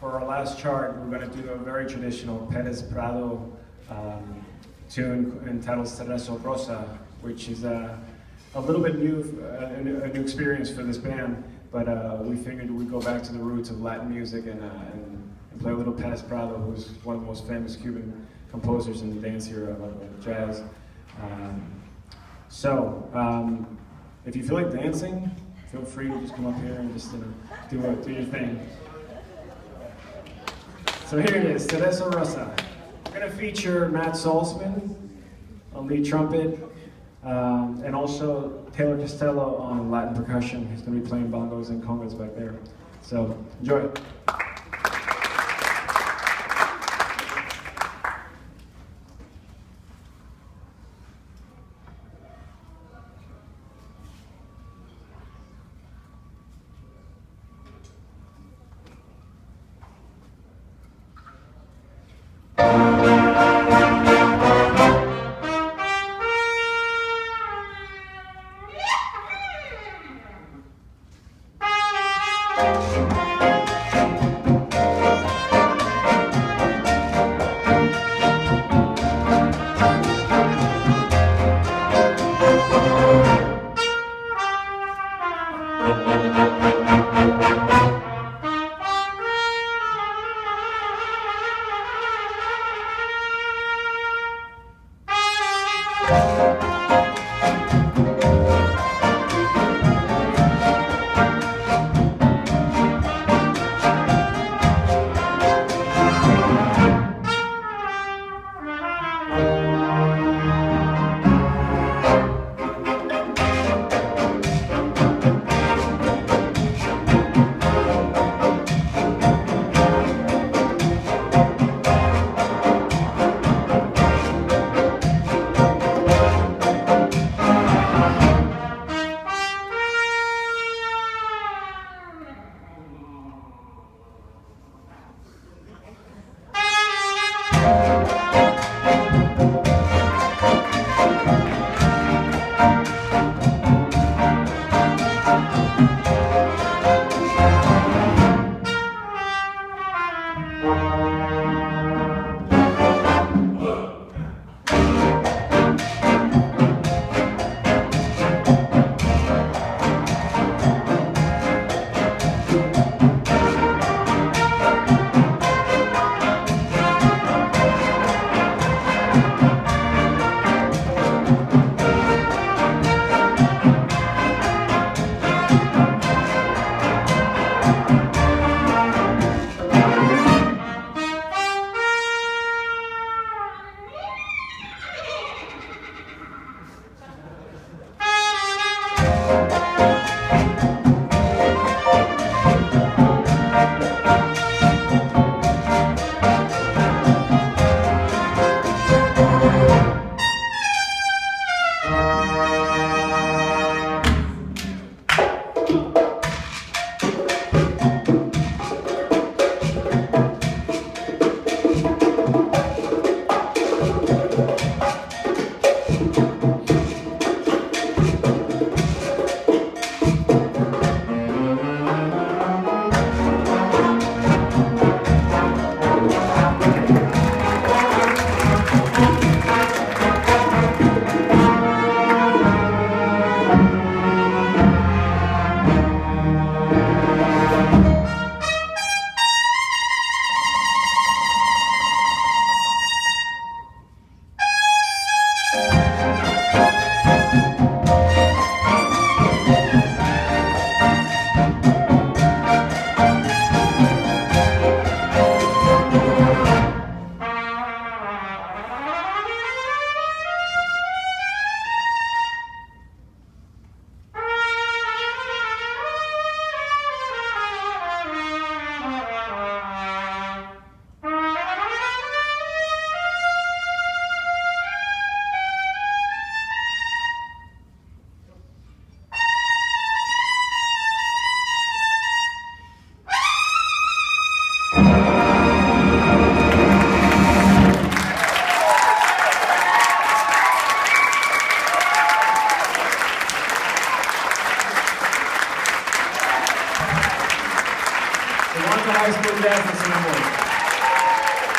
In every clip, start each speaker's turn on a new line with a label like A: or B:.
A: for our last chart, we're going to do a very traditional Perez Prado tune entitled Cerezo Rosa, which is a little bit new, a new experience for this band, but we figured we'd go back to the roots of Latin music and play a little Perez Prado, who's one of the most famous Cuban composers in the dance era of jazz. If you feel like dancing, feel free to just come up here and just do your thing. So here it is, Cerezo Rosa. We're going to feature Matt Salzman on lead trumpet, and also Taylor Costello on Latin percussion. He's going to be playing bongos and congas back there. So enjoy it. Jazz and some more.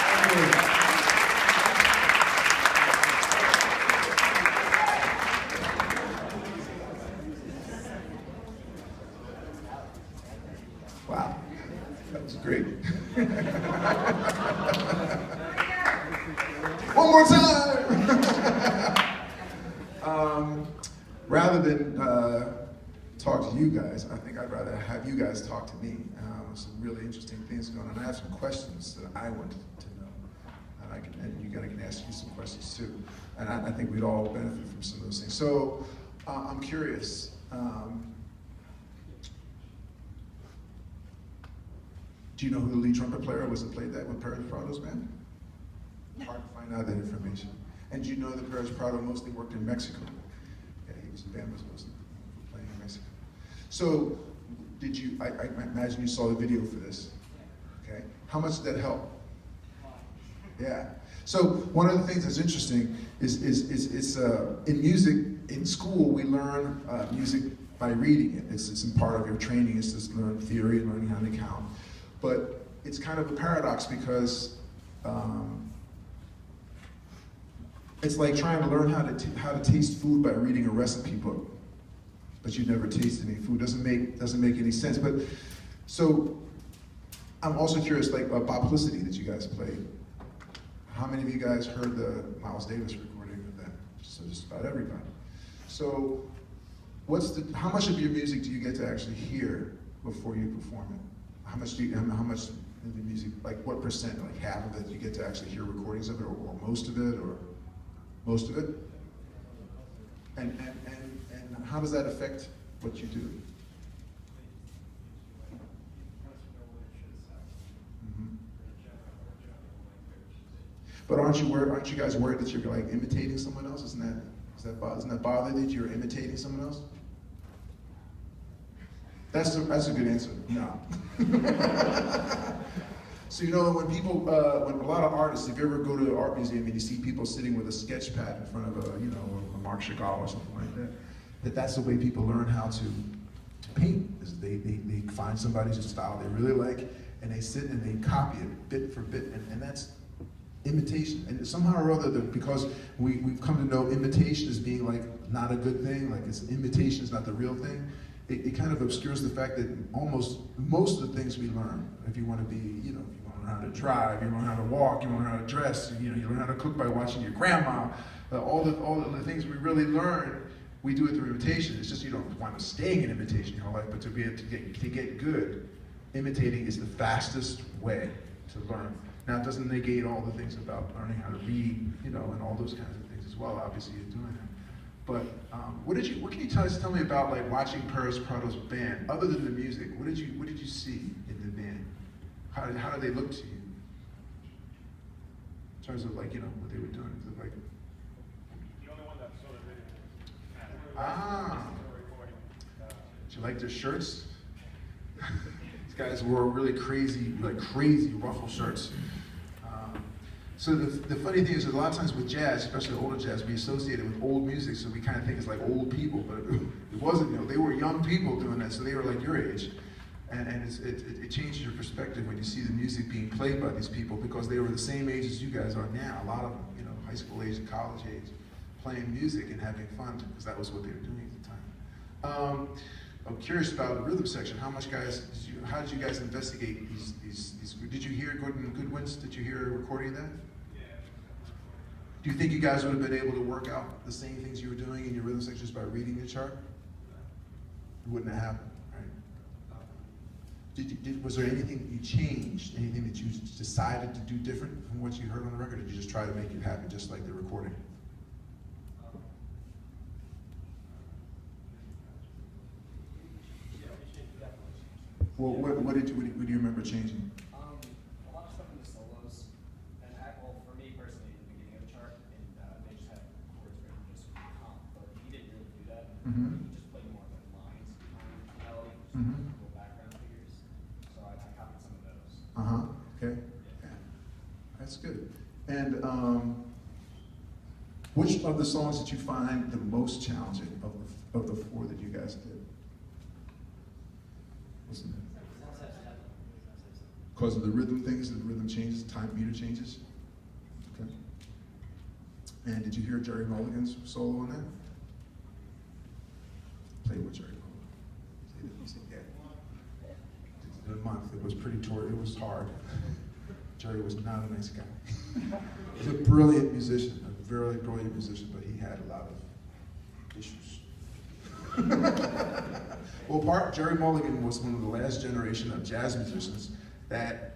A: Thank you.
B: Wow, that was great. One more time! Rather than talk to you guys, I think I'd rather have you guys talk to me. Some really interesting things going on. I have some questions that I wanted to know. And you guys can ask you some questions too. And I think we'd all benefit from some of those things. So I'm curious. Do you know who the lead trumpet player was that played that with Perez Prado's band? Hard to find out that information. And do you know that Perez Prado mostly worked in Mexico? Yeah, the band was mostly playing in Mexico. So, did you, I imagine you saw the video for this, okay? How much did that help? Yeah. So, one of the things that's interesting is in music, in school, we learn music by reading it. It's in part of your training, it's just learning theory and learning how to count. But it's kind of a paradox because it's like trying to learn how to taste food by reading a recipe book, but you've never tasted any food. Doesn't make any sense. But so I'm also curious, like Boplicity that you guys played. How many of you guys heard the Miles Davis recording of that? So just about everybody. So how much of your music do you get to actually hear before you perform it? How much of the music, like what percent, like half of it, you get to actually hear recordings of it, or most of it, or most of it? And how does that affect what you do? Mm-hmm. But aren't you guys worried that you're like imitating someone else? Doesn't that bother you that you're imitating someone else? That's a good answer. No. So you know when a lot of artists, if you ever go to an art museum and you see people sitting with a sketch pad in front of a Marc Chagall or something like that, that's the way people learn how to paint. Is they find somebody's style they really like, and they sit and they copy it bit for bit, and that's imitation. And somehow or other, because we've come to know imitation as being like not a good thing, like imitation is not the real thing. It kind of obscures the fact that most of the things we learn, if you want to be, if you want to learn how to drive, you learn how to walk, you learn how to dress, you learn how to cook by watching your grandma, all the things we really learn, we do it through imitation. It's just you don't want to stay in imitation your whole life, but to be able to get good, imitating is the fastest way to learn. Now it doesn't negate all the things about learning how to read, and all those kinds of things as well. Obviously you're doing that. But what can you tell me about like watching Perez Prado's band? Other than the music, what did you see in the band? How did they look to you? In terms of like what they were doing. Was it like
C: the only one that saw the video?
B: Ah. Did you like their shirts? These guys wore really crazy ruffle shirts. So the funny thing is that a lot of times with jazz, especially older jazz, we associate it with old music, so we kind of think it's like old people, but it wasn't. They were young people doing that, so they were like your age, and it changes your perspective when you see the music being played by these people because they were the same age as you guys are now. A lot of them, high school age and college age, playing music and having fun because that was what they were doing at the time. I'm curious about the rhythm section. How did you guys investigate these? Did you hear Gordon Goodwin's? Did you hear a recording of that?
C: Yeah.
B: Do you think you guys would have been able to work out the same things you were doing in your rhythm sections by reading the chart? It wouldn't have happened, right? Was there anything that you changed? Anything that you decided to do different from what you heard on the record? Or did you just try to make it happen just like the recording? Well, what do you remember changing?
D: A lot of stuff in the solos, and for me personally, at the beginning of the chart, they just had chords written just comp, but he didn't really do that.
B: Mm-hmm.
D: He just played more like lines on melody, just cool background figures. So I copied some of those.
B: Okay. Yeah. That's good. And which of the songs did you find the most challenging of the four that you guys did? What's the name? because of the rhythm things, the rhythm changes, time meter changes. Okay. And did you hear Jerry Mulligan's solo on that? Play with Jerry Mulligan. He said, yeah. In a month, it was pretty it was hard. Jerry was not a nice guy. He's a brilliant musician, a very brilliant musician, but he had a lot of issues. Well, Jerry Mulligan was one of the last generation of jazz musicians that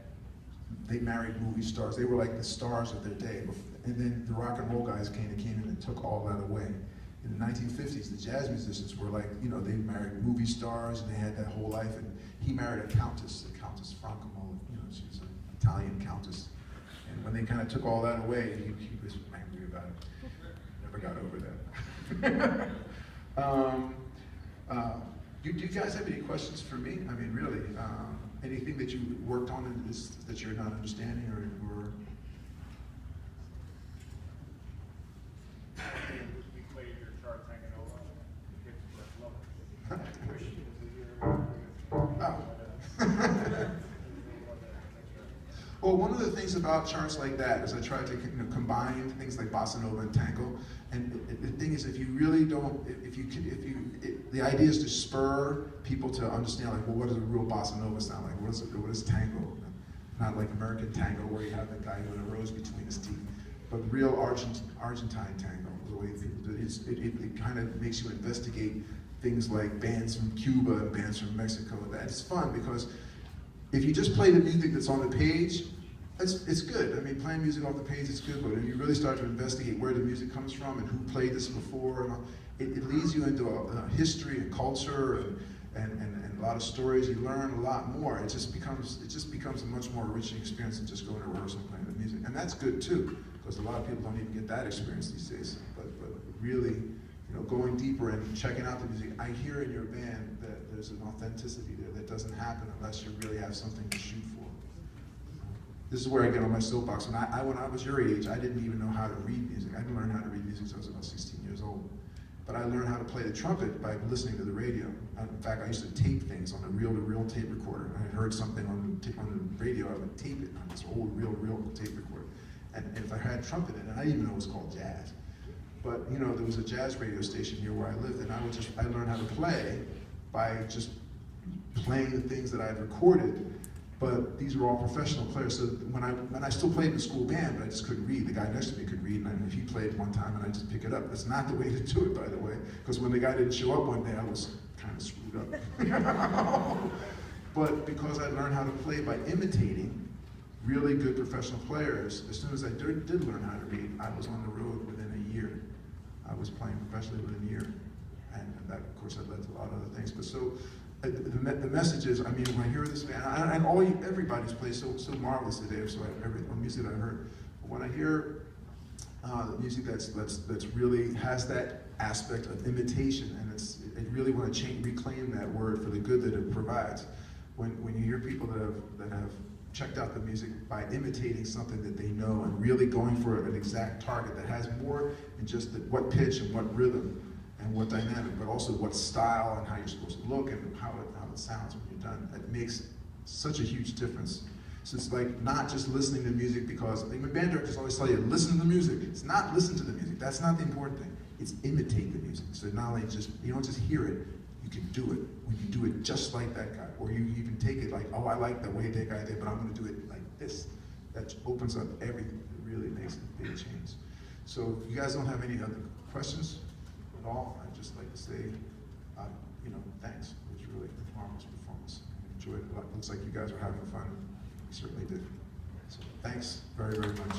B: they married movie stars. They were like the stars of their day. And then the rock and roll guys came in and took all that away. In the 1950s, the jazz musicians were like, you know, they married movie stars and they had that whole life. And he married a countess, the Countess Francomo. You know, she was an Italian countess. And when they kind of took all that away, he was angry about it. Never got over that. Do you guys have any questions for me? I mean, really, anything that you worked on in this that you're not understanding or
C: We played your chart hanging over.
B: Well, one of the things about charts like that is I try to combine things like bossa nova and tango. And the thing is, if you really don't, the idea is to spur people to understand, like, well, what does a real bossa nova sound like? What is tango? Not like American tango where you have the guy with a rose between his teeth, but real Argentine tango. The way people do it, it kind of makes you investigate things like bands from Cuba and bands from Mexico. That's fun because if you just play the music that's on the page, it's good. I mean, playing music off the page is good, but if you really start to investigate where the music comes from and who played this before, and all, it leads you into a history and culture and a lot of stories. You learn a lot more. It just becomes a much more enriching experience than just going to rehearsal and playing the music, and that's good too, because a lot of people don't even get that experience these days. But really, you know, going deeper and checking out the music. I hear in your band that there's an authenticity there that doesn't happen unless you really have something to shoot for. This is where I get on my soapbox. When I was your age, I didn't even know how to read music. I didn't learn how to read music until I was about 16 years old. But I learned how to play the trumpet by listening to the radio. In fact, I used to tape things on a reel-to-reel tape recorder. I heard something on the radio, I would tape it on this old reel tape recorder. And if I had trumpet in it, I didn't even know it was called jazz. But you know, there was a jazz radio station here where I lived, and I learned how to play by just playing the things that I had recorded. But these were all professional players, so when I still played in the school band, but I just couldn't read. The guy next to me could read, and if he played one time, and I just pick it up. That's not the way to do it, by the way, because when the guy didn't show up one day, I was kind of screwed up. But because I learned how to play by imitating really good professional players, as soon as I did learn how to read, I was on the road within a year. I was playing professionally within a year, and that, of course, led to a lot of other things. But so. The message is, I mean, when I hear this band, and everybody's played so marvelous today, so every music I heard. But when I hear the music that's really has that aspect of imitation, and I really want to reclaim that word for the good that it provides. When you hear people that have checked out the music by imitating something that they know and really going for an exact target that has more than just what pitch and what rhythm and what dynamic, but also what style and how you're supposed to look and how it sounds when you're done. It makes such a huge difference. So it's like not just listening to music because, I mean, band directors always tell you, listen to the music. It's not listen to the music. That's not the important thing. It's imitate the music. So not only you don't just hear it, you can do it. When you do it just like that guy, or you even take it like, oh, I like the way that guy did, but I'm gonna do it like this. That opens up everything. It really makes a big change. So if you guys don't have any other questions at all, I'd just like to say, thanks. It was really a marvelous performance. I enjoyed it a lot. Looks like you guys are having fun. We certainly did. So thanks very, very much.